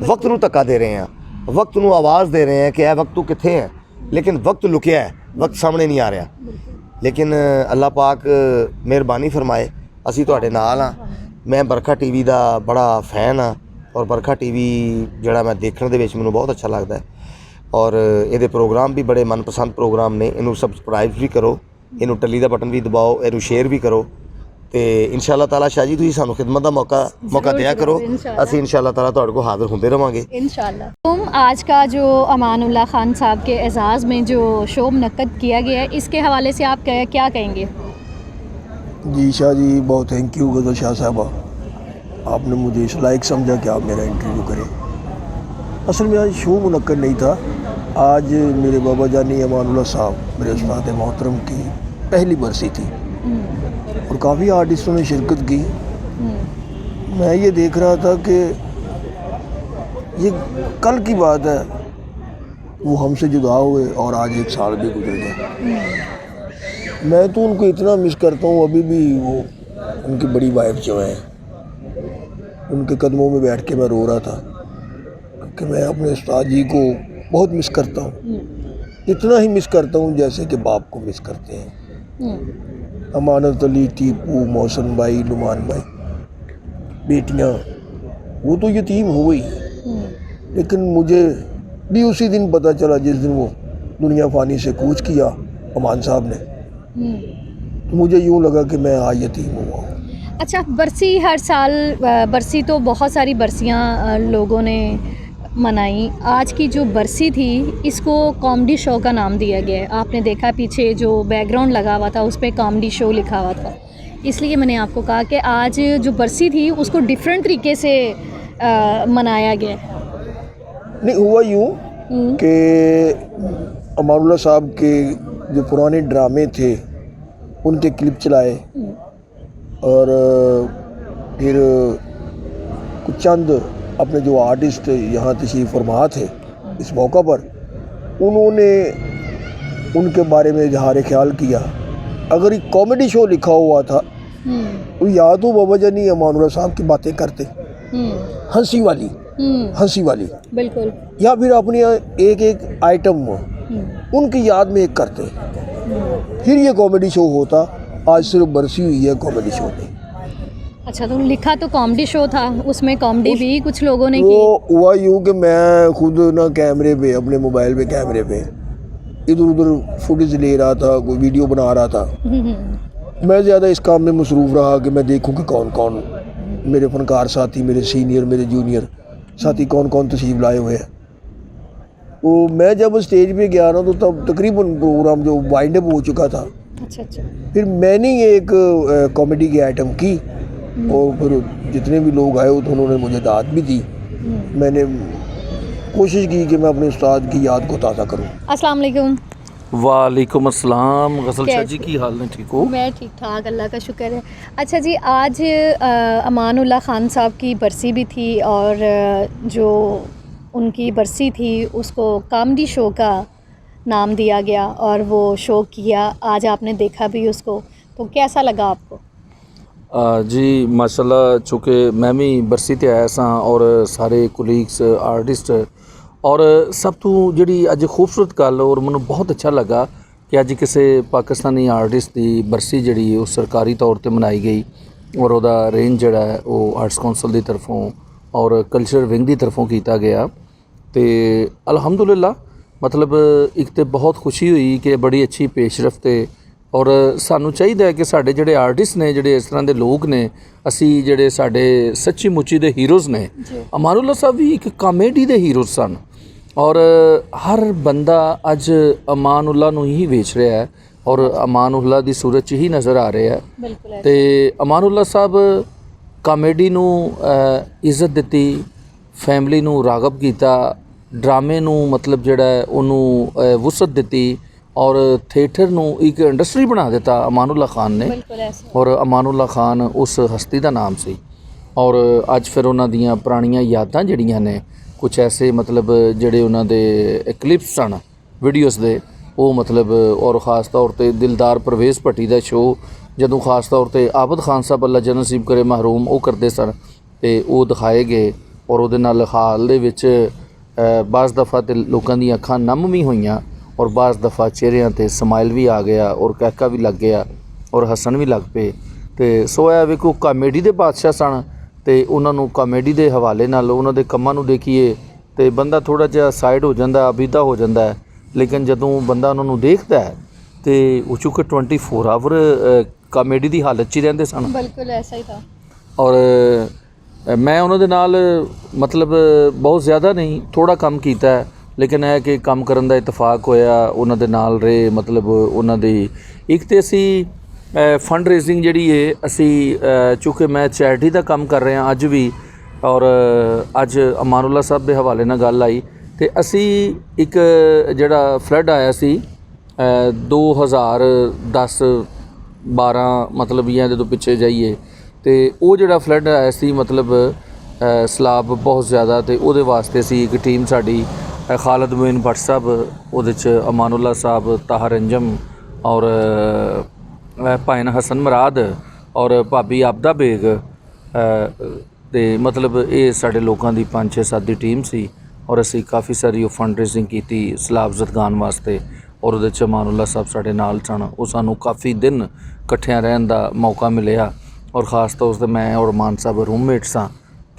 वक्त नूं धक्का दे रहे हैं, वक्त नूं आवाज़ दे रहे हैं कि वक्त तू कित्थे है, लेकिन वक्त लुकिया है, वक्त सामने नहीं आ रहा। लेकिन अल्लाह पाक मेहरबानी फरमाए, असी तुहाडे नाल हाँ। मैं बरखा टीवी का बड़ा फैन हाँ और बरखा टीवी जिहड़ा मैं देखने दे विच मैनूं बहुत अच्छा लगता है, और ये प्रोग्राम भी बड़े मनपसंद प्रोग्राम ने। इनू सबसक्राइब भी करो, इनू टली का बटन भी दबाओ, इनू शेयर भी करो, तो इंशाअल्लाह ताला शाह जी तुसीं सानूं खिदमत का मौका दिया करो, असीं इंशाअल्लाह ताला तुहाडे कोल हाज़िर होंदे रहांगे इंशाअल्लाह। तुम आज का जो अमानुल्लाह खान साहब के एजाज़ में जो शो मुनक्कद किया गया है, इसके हवाले से आप क्या कहेंगे? जी शाह जी बहुत थैंक यू गज़ल शाह साहबा, आपने मुझे इस लायक समझा कि आप मेरा इंटरव्यू करें। असल में आज शो मुनक्कद नहीं था, आज मेरे बाबा जानी अमानुल्लाह साहब मेरे उस्ताद मोहतरम की पहली बरसी थी और काफ़ी आर्टिस्टों ने शिरकत की। मैं ये देख रहा था कि ये कल की बात है, वो हमसे जुदा हुए और आज 1 साल भी गुजर गया। मैं तो उनको इतना मिस करता हूँ, अभी भी वो उनकी बड़ी वाइफ जो है उनके कदमों में बैठ के मैं रो रहा था कि मैं अपने उस्ताद जी को बहुत मिस करता हूँ, इतना ही मिस करता हूँ जैसे कि बाप को मिस करते हैं। अमानत अली, टीपू, मोहसन भाई, नुमान भाई, बेटियाँ वो तो यतीम हो गई, लेकिन मुझे भी उसी दिन पता चला जिस दिन वो दुनिया फानी से कूच किया अमान साहब ने, तो मुझे यूँ लगा कि मैं आज यतीम हुआ हूँ। अच्छा, बरसी हर साल बरसी तो बहुत सारी बरसियाँ लोगों ने मनाई, आज की जो बरसी थी इसको कॉमेडी शो का नाम दिया गया है। आपने देखा पीछे जो बैकग्राउंड लगा हुआ था उस पर कॉमेडी शो लिखा हुआ था, इसलिए मैंने आपको कहा कि आज जो बरसी थी उसको डिफरेंट तरीके से मनाया गया। नहीं हुआ यूँ कि अमानुल्लाह साहब के जो पुराने ड्रामे थे उनके क्लिप चलाए और फिर कुछ चंद अपने जो आर्टिस्ट यहाँ तशरीफ़ फरमा थे इस मौका पर, उन्होंने उनके बारे में इजहार ख्याल किया। अगर एक कॉमेडी शो लिखा हुआ था तो या तो बाबा जानी अमानुल्लाह साहब की बातें करते हंसी वाली बिल्कुल, या फिर अपनी एक आइटम उनकी याद में एक करते, फिर ये कॉमेडी शो होता। आज सिर्फ बरसी हुई है कॉमेडी शो में। अच्छा, तो लिखा तो कॉमेडी शो था, उसमें कॉमेडी भी कुछ लोगों ने की। वो हुआ यूँ कि मैं खुद ना कैमरे पे, अपने मोबाइल पे कैमरे पे इधर उधर फुटेज ले रहा था, कोई वीडियो बना रहा था। मैं ज़्यादा इस काम में मसरूफ़ रहा कि मैं देखूं कि कौन कौन मेरे फनकार साथी, मेरे सीनियर, मेरे जूनियर साथी कौन कौन तशरीफ़ लाए हुए हैं। तो मैं जब स्टेज पे गया ना तो तब तकरीबन प्रोग्राम जो वाइंड अप हो चुका था। अच्छा, फिर मैंने एक कॉमेडी की आइटम की और फिर जितने भी लोग आए तो उन्होंने मुझे दाद भी दी। मैंने कोशिश की कि मैं अपने उस्ताद की याद को ताज़ा करूं। अस्सलाम वालेकुम। वालेकुम अस्सलाम। गजल शाह जी, की हाल है? ठीक हो? मैं ठीक ठाक, अल्लाह का शुक्र है। अच्छा जी, आज अमानुल्लाह खान साहब की बरसी भी थी और जो उनकी बरसी थी उसको कॉमेडी शो का नाम दिया गया और वो शो किया, आज आपने देखा भी उसको, तो कैसा लगा आपको? जी माशाल्लाह, चूँकि मैं भी बरसी ते आया सा और सारे कुलीग्स आर्टिस्ट और सब तो जी अज खूबसूरत गल और मैं बहुत अच्छा लगा कि अज किसी पाकिस्तानी आर्टिस्ट की बरसी जी वो सरकारी तौर पर मनाई गई और वह अरेंज जड़ा है वो आर्ट्स कौंसल की तरफों और कल्चर विंग की तरफों किया गया। तो अलहमदुलिल्लाह मतलब एक तो बहुत खुशी हुई कि बड़ी अच्छी पेशरफ्त है और सानू चाहिए कि साढ़े जोड़े आर्टिस्ट ने जोड़े इस तरह के लोग ने असी जोड़े साढ़े सच्ची मुच्ची दे हीरोज़ ने। अमानुल्लाह साहब भी एक कॉमेडी दे हीरोज़ सन और हर बंदा अज अमानुल्लाह नू ही वेच रहा है और अमानुल्लाह की सूरत च ही नज़र आ रहा है। तो अमानुल्लाह साहब कॉमेडी नू इज्जत दिती, फैमिली नू रागब किया, ड्रामे नू मतलब जोड़ा उन्होंने वुसत दिती और थिएटर नू एक इंडस्ट्री बना दिता अमानुल्लाह खान ने। और अमानुल्लाह खान उस हस्ती का नाम सी और अज फिर उन्हां दियां पुरानियां यादां जड़ियां ने कुछ ऐसे मतलब जोड़े उन्होंने क्लिप्स सन वीडियोज़ दे वो मतलब और ख़ास तौर पर दिलदार परवेज़ भट्टी का शो जदों खास तौर पर आबद खान साहब अल्लाह जन नसीब करे महरूम वो करते सन तो वो दिखाए गए और वो नाल हाल दे विच बाज़ दफ़ा तो लोगों दी अखां नम भी हुईयां और बाज़ दफ़ा चेहरियां ते स्माइल भी आ गया और कहका भी लग गया और हसन भी लग पे। तो सो है वे को कॉमेडी के बादशाह सन तो उन्होंने कॉमेडी के हवाले नाल उन्होंने कामां नूं देखिए तो बंदा थोड़ा जिहा साइड हो जाता, अबीदा हो जाता है, लेकिन जदों बंदा उन्होंने देखता है तो वो चूँकि 24 आवर कॉमेडी की हालत च ही रहिंदे सन। बिल्कुल ऐसा ही था और मैं उन्होंने नाल मतलब बहुत ज़्यादा नहीं थोड़ा काम किया है लेकिन है कि काम करन दा इतफाक होया उन्होंने नाल रहे मतलब उन्होंने एक तो असी फंड रेजिंग जी है असी चूँकि मैं चैरिटी का काम कर रहा अज भी और अज अमानुल्लाह साहब के हवाले नाल गल आई तो असी एक जड़ा फ्लड आया सी 2010-12 मतलब या जो पिछे जाइए तो वो जड़ा फ्लड आया सी मतलब सैलाब बहुत ज़्यादा तो वो वास्ते सी एक टीम साड़ी खालिद मोइन भट्ट साहब वो अमानुल्लाह साहब, ताहर अंजम और भाईन हसन मराद और भाभी आबदा बेग तो मतलब ये साढ़े लोगों की 5-6-7 की टीम सी और असी काफ़ी सारी वो फंड रेजिंग की सैलाब जदगान वास्ते और वो अमानुल्लाह साहब साढ़े नाल सन। वो सानू काफ़ी दिन इकट्ठियां रहन दा मौका मिलया और ख़ास तौर पर मैं और मान साहब रूममेट सां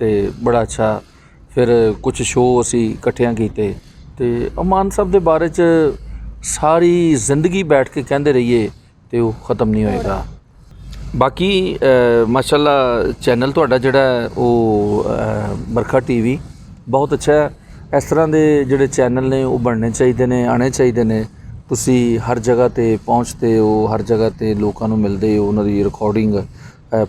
तो बड़ा अच्छा फिर कुछ शो असी इकट्ठियां कीते तो अमान साहब के बारे च सारी जिंदगी बैठ के कहते रहिए तो वो ख़त्म नहीं होएगा। बाकी माशाल्लाह चैनल तुहाडा जिहड़ा वो बरखा टीवी बहुत अच्छा है। इस तरह के जिहड़े चैनल ने वो बनने चाहिए ने, आने चाहिए ने। तुसी हर जगह ते पहुँचते हो, हर जगह ते लोगों नूं मिलदे हो, उन्हां दी रिकॉर्डिंग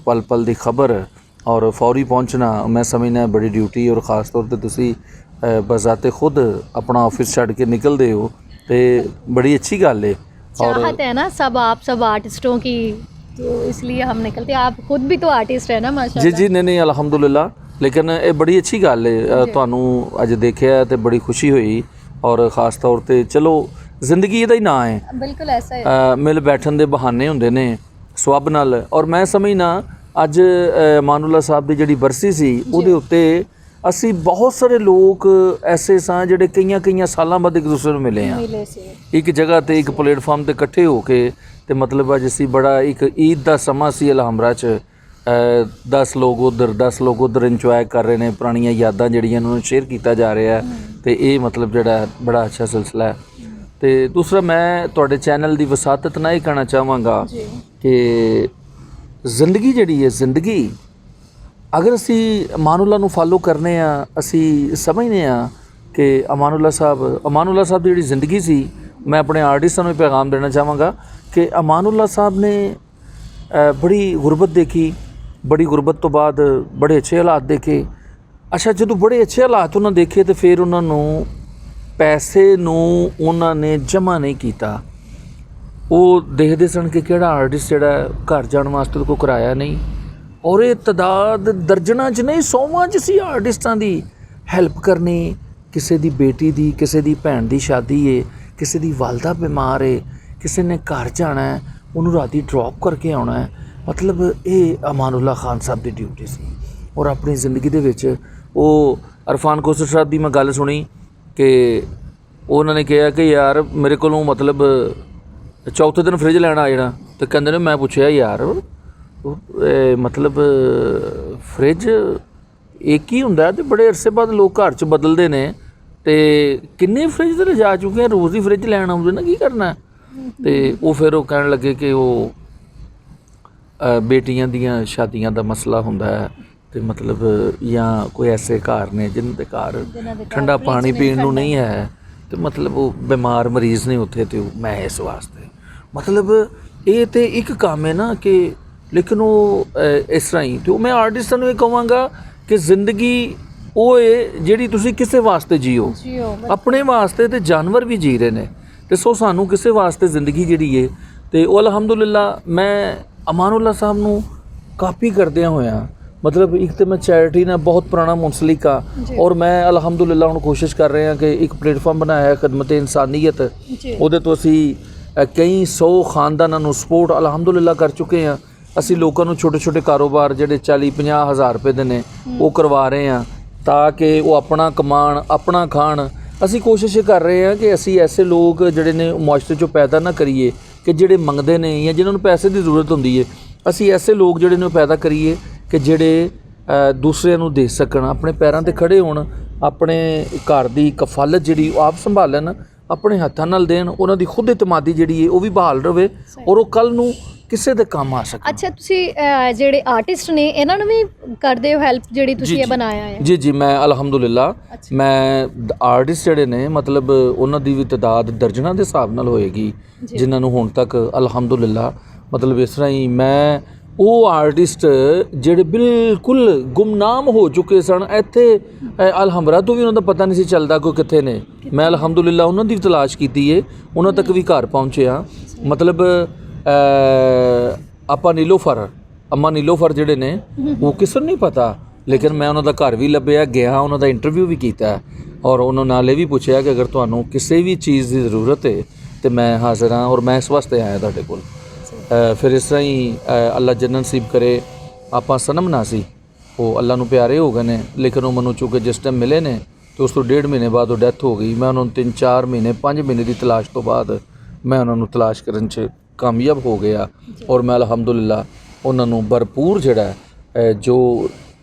पल पल की खबर और फौरी पहुँचना मैं समझना बड़ी ड्यूटी और ख़ास तौर पर तुसी बज़ाते खुद अपना ऑफिस छड़ के निकलते हो तो बड़ी अच्छी गल है। और चाहत है ना सब आप सब आर्टिस्टों की तो इसलिए हम निकलते। आप खुद भी तो आर्टिस्ट है ना माशाल्लाह। जी नहीं अल्हम्दुलिल्लाह, लेकिन ये बड़ी अच्छी गल है तुहानू अज देखिया तो बड़ी खुशी हुई और ख़ास तौर पर चलो जिंदगी इहदा ही ना है। बिल्कुल ऐसा है मिल बैठन के बहाने होंदे ने स्वब नाल और मैं समझना अज अमानुल्लाह साहब की जिहड़ी बरसी सी उहदे उत्ते असी बहुत सारे लोग ऐसे सन जिहड़े कई सालों बाद एक दूसरे को मिले हैं एक जगह ते एक प्लेटफॉर्म ते इकट्ठे होके ते मतलब अज असी बड़ा एक ईद का समा सी अलहमरा च 10 लोग उधर 10 लोग उधर इंजॉय कर रहे हैं, पुरानियां यादां जिहड़ियां उन्होंने शेयर किया जा रहा है तो ये मतलब जिहड़ा बड़ा अच्छा सिलसिला है। तो दूसरा मैं तुहाडे चैनल की वसातत ना ये कहना चाहांगा कि जिंदगी जिहड़ी है जिंदगी अगर असी अमानुल्लाह नूं फॉलो करने असी समझने कि अमानुल्लाह साहब की जिहड़ी जिंदगी सी मैं अपने आर्टिस्टां नूं पैगाम देना चाहांगा कि अमानुल्लाह साहब ने बड़ी गुरबत देखी, बड़ी गुरबत तो बाद बड़े अच्छे हालात देखे। अच्छा जदों बड़े अच्छे हालात उन्होंने देखे तो फिर उन्होंने पैसे नूं उन्होंने जमा नहीं किया, ਉਹ ਦੇਖਦੇ ਸਨ ਕਿ ਕਿਹੜਾ ਆਰਟਿਸਟ ਜਿਹੜਾ ਘਰ ਜਾਣ ਵਾਸਤੇ ਕੋਈ ਕਿਰਾਇਆ ਨਹੀਂ, ਔਰ ਇਹ ਤਾਦਾਦ ਦਰਜਨਾਂ 'ਚ ਨਹੀਂ 100ਵਾਂ 'ਚ ਸੀ ਆਰਟਿਸਟਾਂ ਦੀ ਹੈਲਪ ਕਰਨੀ। ਕਿਸੇ ਦੀ ਬੇਟੀ ਦੀ, ਕਿਸੇ ਦੀ ਭੈਣ ਦੀ ਸ਼ਾਦੀ ਏ, ਕਿਸੇ ਦੀ ਵਾਲਦਾ ਬਿਮਾਰ ਏ, ਕਿਸੇ ਨੇ ਘਰ ਜਾਣਾ ਹੈ, ਉਹਨੂੰ ਰਾਤੀ ਡ੍ਰੌਪ ਕਰਕੇ ਆਉਣਾ ਹੈ। ਮਤਲਬ ਇਹ ਅਮਾਨੁੱਲਾ ਖਾਨ ਸਾਹਿਬ ਦੀ ਡਿਊਟੀ ਸੀ। ਔਰ ਆਪਣੀ ਜ਼ਿੰਦਗੀ ਦੇ ਵਿੱਚ ਉਹ ਇਰਫਾਨ ਕੋਸਰ ਸਾਹਿਬ ਦੀ ਮੈਂ ਗੱਲ ਸੁਣੀ ਕਿ ਉਹਨਾਂ ਨੇ ਕਿਹਾ ਕਿ ਯਾਰ ਮੇਰੇ ਕੋਲੋਂ ਮਤਲਬ ਚੌਥੇ ਦਿਨ ਫਰਿੱਜ ਲੈਣ ਆ ਜਾਣਾ, ਤੇ ਕਹਿੰਦੇ ਨੇ ਮੈਂ ਪੁੱਛਿਆ ਯਾਰ ਮਤਲਬ ਫਰਿੱਜ ਇੱਕ ਹੀ ਹੁੰਦਾ ਤੇ ਬੜੇ ਅਰਸੇ ਬਾਅਦ ਲੋਕ ਘਰ 'ਚ ਬਦਲਦੇ ਨੇ, ਤੇ ਕਿੰਨੇ ਫਰਿੱਜ ਤੇ ਜਾ ਚੁੱਕੇ ਆ, ਰੋਜ਼ ਹੀ ਫਰਿੱਜ ਲੈਣ ਆਉਂਦੇ ਨਾ, ਕੀ ਕਰਨਾ। ਤੇ ਉਹ ਫਿਰ ਉਹ ਕਹਿਣ ਲੱਗੇ ਕਿ ਉਹ ਬੇਟੀਆਂ ਦੀਆਂ ਸ਼ਾਦੀਆਂ ਦਾ ਮਸਲਾ ਹੁੰਦਾ ਹੈ, ਤੇ ਮਤਲਬ ਜਾਂ ਕੋਈ ਐਸੇ ਘਰ ਨੇ ਜਿਨ੍ਹਾਂ ਦੇ ਘਰ ਠੰਡਾ ਪਾਣੀ ਪੀਣ ਨੂੰ ਨਹੀਂ ਹੈ, ਤੇ ਮਤਲਬ ਉਹ ਬਿਮਾਰ ਮਰੀਜ਼ ਨੇ ਉੱਥੇ, ਤੇ ਮੈਂ ਇਸ ਵਾਸਤੇ ਮਤਲਬ ਇਹ ਤੇ ਇੱਕ ਕੰਮ ਹੈ ਨਾ ਕਿ ਲੇਕਿਨ ਉਹ ਇਸ ਤਰ੍ਹਾਂ ਹੀ। ਤੇ ਉਹ ਮੈਂ ਆਰਟਿਸਟਾਂ ਨੂੰ ਇਹ ਕਹਾਂਗਾ ਕਿ ਜ਼ਿੰਦਗੀ ਉਹ ਹੈ ਜਿਹੜੀ ਤੁਸੀਂ ਕਿਸੇ ਵਾਸਤੇ ਜੀਓ, ਆਪਣੇ ਵਾਸਤੇ, ਤੇ ਜਾਨਵਰ ਵੀ ਜੀ ਰਹੇ ਨੇ, ਤੇ ਸੋ ਸਾਨੂੰ ਕਿਸੇ ਵਾਸਤੇ ਜ਼ਿੰਦਗੀ ਜਿਹੜੀ ਹੈ। ਤੇ ਉਹ ਅਲਹਮਦੁਲਿਲਾ ਮੈਂ ਅਮਾਨੁੱਲਾ ਸਾਹਿਬ ਨੂੰ ਕਾਪੀ ਕਰਦਿਆਂ ਹੋਇਆ ਮਤਲਬ ਇੱਕ ਤਾਂ ਮੈਂ ਚੈਰਿਟੀ ਨਾਲ ਬਹੁਤ ਪੁਰਾਣਾ ਮੁੰਸਲਿਕ ਆ, ਔਰ ਮੈਂ ਅਲਹਮਦੁਲਿਲਾ ਹੁਣ ਕੋਸ਼ਿਸ਼ ਕਰ ਰਹੇ ਹਾਂ ਕਿ ਇੱਕ ਪਲੇਟਫਾਰਮ ਬਣਾਇਆ ਖਿਦਮਤ ਇਨਸਾਨੀਅਤ, ਉਹਦੇ ਤੋਂ ਅਸੀਂ ਕਈ 100 ਖਾਨਦਾਨਾਂ ਨੂੰ ਸਪੋਰਟ ਅਲਹਮਦੁਲਿਲਾ ਕਰ ਚੁੱਕੇ ਹਾਂ। ਅਸੀਂ ਲੋਕਾਂ ਨੂੰ ਛੋਟੇ ਛੋਟੇ ਕਾਰੋਬਾਰ ਜਿਹੜੇ 40-50 ਹਜ਼ਾਰ ਰੁਪਏ ਦੇ ਨੇ ਉਹ ਕਰਵਾ ਰਹੇ ਹਾਂ, ਤਾਂ ਕਿ ਉਹ ਆਪਣਾ ਕਮਾਣ, ਆਪਣਾ ਖਾਣ। ਅਸੀਂ ਕੋਸ਼ਿਸ਼ ਕਰ ਰਹੇ ਹਾਂ ਕਿ ਅਸੀਂ ਐਸੇ ਲੋਕ ਜਿਹੜੇ ਨੇ ਮੁਆਸ਼ਰੇ 'ਚੋਂ ਪੈਦਾ ਨਾ ਕਰੀਏ ਕਿ ਜਿਹੜੇ ਮੰਗਦੇ ਨੇ ਜਾਂ ਜਿਨ੍ਹਾਂ ਨੂੰ ਪੈਸੇ ਦੀ ਜ਼ਰੂਰਤ ਹੁੰਦੀ ਹੈ। ਅਸੀਂ ਐਸੇ ਲੋਕ ਜਿਹੜੇ ਨੇ ਉਹ ਪੈਦਾ ਕਰੀਏ ਕਿ ਜਿਹੜੇ ਦੂਸਰਿਆਂ ਨੂੰ ਦੇ ਸਕਣ, ਆਪਣੇ ਪੈਰਾਂ 'ਤੇ ਖੜ੍ਹੇ ਹੋਣ, ਆਪਣੇ ਘਰ ਦੀ ਕਫਾਲਤ ਜਿਹੜੀ ਉਹ ਆਪ ਸੰਭਾਲਣ, ਆਪਣੇ ਹੱਥਾਂ ਨਾਲ ਦੇਣ, ਉਹਨਾਂ ਦੀ ਖੁਦ ਇਤਮਾਦੀ ਜਿਹੜੀ ਹੈ ਉਹ ਵੀ ਬਹਾਲ ਰਵੇ, ਔਰ ਉਹ ਕੱਲ੍ਹ ਨੂੰ ਕਿਸੇ ਦੇ ਕੰਮ ਆ ਸਕਣ। ਅੱਛਾ, ਤੁਸੀਂ ਜਿਹੜੇ ਆਰਟਿਸਟ ਨੇ ਇਹਨਾਂ ਨੂੰ ਵੀ ਕਰਦੇ ਹੋ ਹੈਲਪ, ਜਿਹੜੀ ਤੁਸੀਂ ਇਹ ਬਣਾਇਆ ਹੈ? ਜੀ ਮੈਂ ਅਲਹਮਦੁਲਿਲਾ ਮੈਂ ਆਰਟਿਸਟ ਜਿਹੜੇ ਨੇ ਮਤਲਬ ਉਹਨਾਂ ਦੀ ਵੀ ਤਾਦਾਦ ਦਰਜਨਾਂ ਦੇ ਹਿਸਾਬ ਨਾਲ ਹੋਏਗੀ, ਜਿਨ੍ਹਾਂ ਨੂੰ ਹੁਣ ਤੱਕ ਅਲਹਮਦੁਲਿਲਾ ਮਤਲਬ ਇਸ ਤਰ੍ਹਾਂ ਹੀ ਮੈਂ ਉਹ ਆਰਟਿਸਟ ਜਿਹੜੇ ਬਿਲਕੁਲ ਗੁੰਮਨਾਮ ਹੋ ਚੁੱਕੇ ਸਨ, ਇੱਥੇ ਅਲਹਮਰਾ ਤੋਂ ਵੀ ਉਹਨਾਂ ਦਾ ਪਤਾ ਨਹੀਂ ਸੀ ਚੱਲਦਾ ਕੋਈ ਕਿੱਥੇ ਨੇ, ਮੈਂ ਅਲਹਮਦੁਲਿਲਾ ਉਹਨਾਂ ਦੀ ਤਲਾਸ਼ ਕੀਤੀ ਹੈ, ਉਹਨਾਂ ਤੱਕ ਵੀ ਘਰ ਪਹੁੰਚਿਆ। ਮਤਲਬ ਆਪਾਂ ਅੰਮਾ ਨੀਲੋਫਰ ਜਿਹੜੇ ਨੇ ਉਹ ਕਿਸੇ ਨੂੰ ਨਹੀਂ ਪਤਾ, ਲੇਕਿਨ ਮੈਂ ਉਹਨਾਂ ਦਾ ਘਰ ਵੀ ਲੱਭਿਆ, ਗਿਆ, ਉਹਨਾਂ ਦਾ ਇੰਟਰਵਿਊ ਵੀ ਕੀਤਾ, ਔਰ ਉਹਨਾਂ ਨਾਲ ਇਹ ਵੀ ਪੁੱਛਿਆ ਕਿ ਅਗਰ ਤੁਹਾਨੂੰ ਕਿਸੇ ਵੀ ਚੀਜ਼ ਦੀ ਜ਼ਰੂਰਤ ਹੈ ਤਾਂ ਮੈਂ ਹਾਜ਼ਰ ਹਾਂ, ਔਰ ਮੈਂ ਇਸ ਵਾਸਤੇ ਆਇਆ ਤੁਹਾਡੇ ਕੋਲ। ਫਿਰ ਇਸ ਤਰ੍ਹਾਂ ਹੀ ਅੱਲਾ ਜੰਨਤ ਨਸੀਬ ਕਰੇ। ਆਪਾਂ ਸਨਮ ਨਾ ਸੀ, ਉਹ ਅੱਲਾ ਨੂੰ ਪਿਆਰੇ ਹੋ ਗਏ ਨੇ, ਲੇਕਿਨ ਉਹ ਮੈਨੂੰ ਚੁੱਕੇ ਜਿਸ ਟਾਈਮ ਮਿਲੇ ਨੇ ਤੇ ਉਸ ਤੋਂ 1.5 ਮਹੀਨੇ ਬਾਅਦ ਉਹ ਡੈਥ ਹੋ ਗਈ। ਮੈਂ ਉਹਨਾਂ ਨੂੰ 3-4 ਮਹੀਨੇ 5 ਮਹੀਨੇ ਦੀ ਤਲਾਸ਼ ਤੋਂ ਬਾਅਦ ਮੈਂ ਉਹਨਾਂ ਨੂੰ ਤਲਾਸ਼ ਕਰਨ 'ਚ ਕਾਮਯਾਬ ਹੋ ਗਿਆ, ਔਰ ਮੈਂ ਅਲਹਮਦੁਲਿਲਾ ਉਹਨਾਂ ਨੂੰ ਭਰਪੂਰ ਜਿਹੜਾ ਜੋ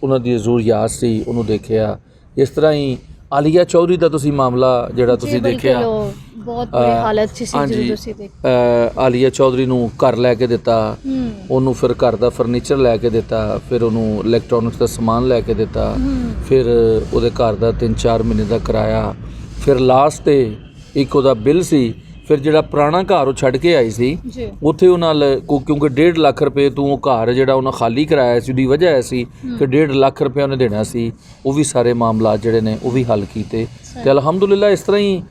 ਉਹਨਾਂ ਦੀ ਜ਼ਰੂਰੀਆਤ ਸੀ ਉਹਨੂੰ ਦੇਖਿਆ। ਇਸ ਤਰ੍ਹਾਂ ਹੀ ਆਲੀਆ ਚੌਧਰੀ ਦਾ ਤੁਸੀਂ ਮਾਮਲਾ ਜਿਹੜਾ ਤੁਸੀਂ ਦੇਖਿਆ, ਬਹੁਤ ਬੁਰੀ ਹਾਲਤ 'ਚ ਸੀ ਜਦੋਂ ਤੁਸੀਂ ਦੇਖਿਆ। ਆਲੀਆ ਚੌਧਰੀ ਨੂੰ ਘਰ ਲੈ ਕੇ ਦਿੱਤਾ, ਉਹਨੂੰ ਫਿਰ ਘਰ ਦਾ ਫਰਨੀਚਰ ਲੈ ਕੇ ਦਿੱਤਾ, ਫਿਰ ਉਹਨੂੰ ਇਲੈਕਟ੍ਰੋਨਿਕਸ ਦਾ ਸਮਾਨ ਲੈ ਕੇ ਦਿੱਤਾ, ਫਿਰ ਉਹਦੇ ਘਰ ਦਾ 3-4 ਮਹੀਨੇ ਦਾ ਕਿਰਾਇਆ, ਫਿਰ ਲਾਸਟ 'ਤੇ ਇੱਕ ਉਹਦਾ ਬਿੱਲ ਸੀ, ਫਿਰ ਜਿਹੜਾ ਪੁਰਾਣਾ ਘਰ ਉਹ ਛੱਡ ਕੇ ਆਈ ਸੀ ਉੱਥੇ ਉਹ ਨਾਲ ਕਿਉਂਕਿ 1.5 ਲੱਖ ਰੁਪਏ ਤੋਂ ਉਹ ਘਰ ਜਿਹੜਾ ਉਹਨਾਂ ਖਾਲੀ ਕਰਾਇਆ ਸੀ, ਉਹਦੀ ਵਜ੍ਹਾ ਇਹ ਸੀ ਕਿ 1.5 ਲੱਖ ਰੁਪਏ ਉਹਨੇ ਦੇਣਾ ਸੀ। ਉਹ ਵੀ ਸਾਰੇ ਮਾਮਲਾਤ ਜਿਹੜੇ ਨੇ ਉਹ ਵੀ ਹੱਲ ਕੀਤੇ, ਤੇ ਅਲਹਮਦੁਲਿਲਾ ਇਸ ਤਰ੍ਹਾਂ ਹੀ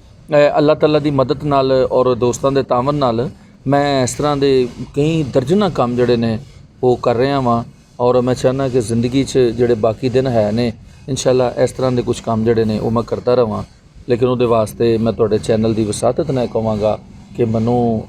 ਅੱਲਾਹ ਤਾਲਾ ਦੀ ਮਦਦ ਨਾਲ ਔਰ ਦੋਸਤਾਂ ਦੇ ਤਾਵਨ ਨਾਲ ਮੈਂ ਇਸ ਤਰ੍ਹਾਂ ਦੇ ਕਈ ਦਰਜਨਾਂ ਕੰਮ ਜਿਹੜੇ ਨੇ ਉਹ ਕਰ ਰਿਹਾ ਵਾਂ, ਔਰ ਮੈਂ ਚਾਹੁੰਦਾ ਕਿ ਜ਼ਿੰਦਗੀ 'ਚ ਜਿਹੜੇ ਬਾਕੀ ਦਿਨ ਹੈ ਨੇ ਇਨਸ਼ਾਅੱਲਾ ਇਸ ਤਰ੍ਹਾਂ ਦੇ ਕੁਝ ਕੰਮ ਜਿਹੜੇ ਨੇ ਉਹ ਮੈਂ ਕਰਦਾ ਰਹਾਂ। ਲੇਕਿਨ ਉਹਦੇ ਵਾਸਤੇ ਮੈਂ ਤੁਹਾਡੇ ਚੈਨਲ ਦੀ ਵਸਾਤਤ ਨਾਲ ਕਹਾਂਗਾ ਕਿ ਮੈਨੂੰ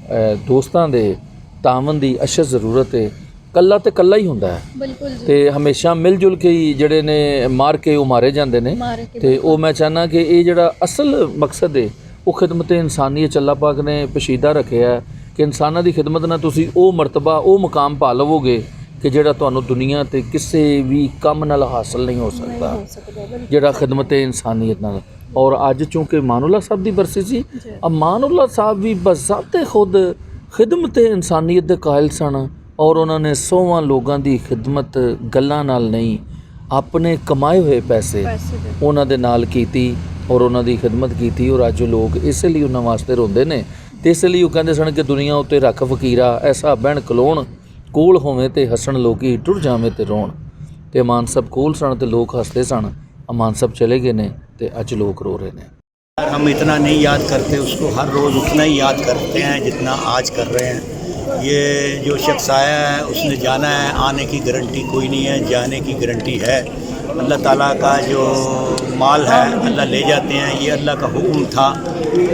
ਦੋਸਤਾਂ ਦੇ ਤਾਵਨ ਦੀ ਅਸ਼ਦ ਜ਼ਰੂਰਤ ਹੈ। ਕੱਲਾ ਤੇ ਕੱਲਾ ਹੀ ਹੁੰਦਾ ਹੈ, ਬਿਲਕੁਲ ਜੀ, ਤੇ ਹਮੇਸ਼ਾ ਮਿਲ ਜੁਲ ਕੇ ਹੀ ਜਿਹੜੇ ਨੇ ਮਾਰ ਕੇ ਉਹ ਮਾਰੇ ਜਾਂਦੇ ਨੇ, ਤੇ ਉਹ ਮੈਂ ਚਾਹੁੰਦਾ ਕਿ ਇਹ ਜਿਹੜਾ ਅਸਲ ਮਕਸਦ ਹੈ ਉਹ ਖਿਦਮਤ ਇਨਸਾਨੀਅਤ ਅੱਲਾਹ ਪਾਕ ਨੇ ਪਸ਼ੀਦਾ ਰੱਖਿਆ ਕਿ ਇਨਸਾਨਾਂ ਦੀ ਖਿਦਮਤ ਨਾਲ ਤੁਸੀਂ ਉਹ ਮਰਤਬਾ ਉਹ ਮੁਕਾਮ ਪਾ ਲਵੋਗੇ ਕਿ ਜਿਹੜਾ ਤੁਹਾਨੂੰ ਦੁਨੀਆ ਤੇ ਕਿਸੇ ਵੀ ਕੰਮ ਨਾਲ ਹਾਸਲ ਨਹੀਂ ਹੋ ਸਕਦਾ, ਜਿਹੜਾ ਖਿਦਮਤ ਇਨਸਾਨੀਅਤ ਨਾਲ। ਔਰ ਅੱਜ ਚੂँकि ਅਮਾਨੁੱਲਾ ਸਾਹਿਬ ਦੀ ਬਰਸੀ ਸੀ, ਅਮਾਨੁੱਲਾ ਸਾਹਿਬ ਵੀ ਬਜ਼ਾਤੇ ਖੁਦ ਖਿਦਮਤ ਇਨਸਾਨੀਅਤ ਦੇ ਕਾਇਲ ਸਨ, ਔਰ ਉਹਨਾਂ ਨੇ 100 ਲੋਕਾਂ ਦੀ ਖਿਦਮਤ ਗੱਲਾਂ ਨਾਲ ਨਹੀਂ, ਆਪਣੇ ਕਮਾਏ ਹੋਏ ਪੈਸੇ ਉਹਨਾਂ ਦੇ ਨਾਲ ਕੀਤੀ ਔਰ ਉਹਨਾਂ ਦੀ ਖਿਦਮਤ ਕੀਤੀ। ਔਰ ਅੱਜ ਲੋਕ ਇਸੇ ਲਈ ਉਹਨਾਂ ਵਾਸਤੇ ਰੋਂਦੇ ਨੇ, ਤੇ ਇਸ ਲਈ ਉਹ ਕਹਿੰਦੇ ਸਨ ਕਿ ਦੁਨੀਆ ਉੱਤੇ ਰੱਖ ਫਕੀਰਾ ਐਸਾ ਬਹਿਣ ਕਲੋਣ, ਕੋਲ ਹੋਵੇਂ ਤੇ ਹੱਸਣ ਲੋਕੀ, ਟੁਰ ਜਾਵੇਂ ਤੇ ਰੋਣ। ਤੇ ਅਮਾਨ ਸਾਹਿਬ ਕੋਲ ਸਨ ਤੇ ਲੋਕ ਹੱਸਦੇ ਸਨ, ਅਮਾਨ ਸਾਹਿਬ ਚਲੇ ਗਏ ਨੇ ਤੇ ਅੱਜ ਲੋਕ ਰੋ ਰਹੇ ਨੇ। हम इतना नहीं याद करते उसको, हर रोज़ उतना ही याद करते हैं जितना आज कर रहे हैं। ये जो शख्स आया है उसने जाना है, आने की गारंटी कोई नहीं है, जाने की गारंटी है। अल्लाह ताला का जो माल है अल्लाह ले जाते हैं, ये अल्लाह का हुक्म था,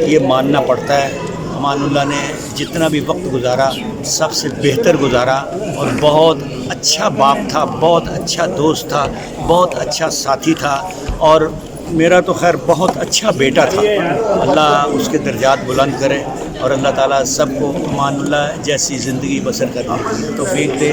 ये मानना पड़ता है। अमानुल्लाह ने जितना भी वक्त गुजारा सबसे बेहतर गुजारा और बहुत अच्छा बाप था, बहुत अच्छा दोस्त था, बहुत अच्छा साथी था और मेरा तो खैर बहुत अच्छा बेटा था। अल्लाह उसके दर्जात बुलंद करे और अल्लाह ताला सबको अमानुल्लाह जैसी ज़िंदगी बसर करने की तौफीक दे।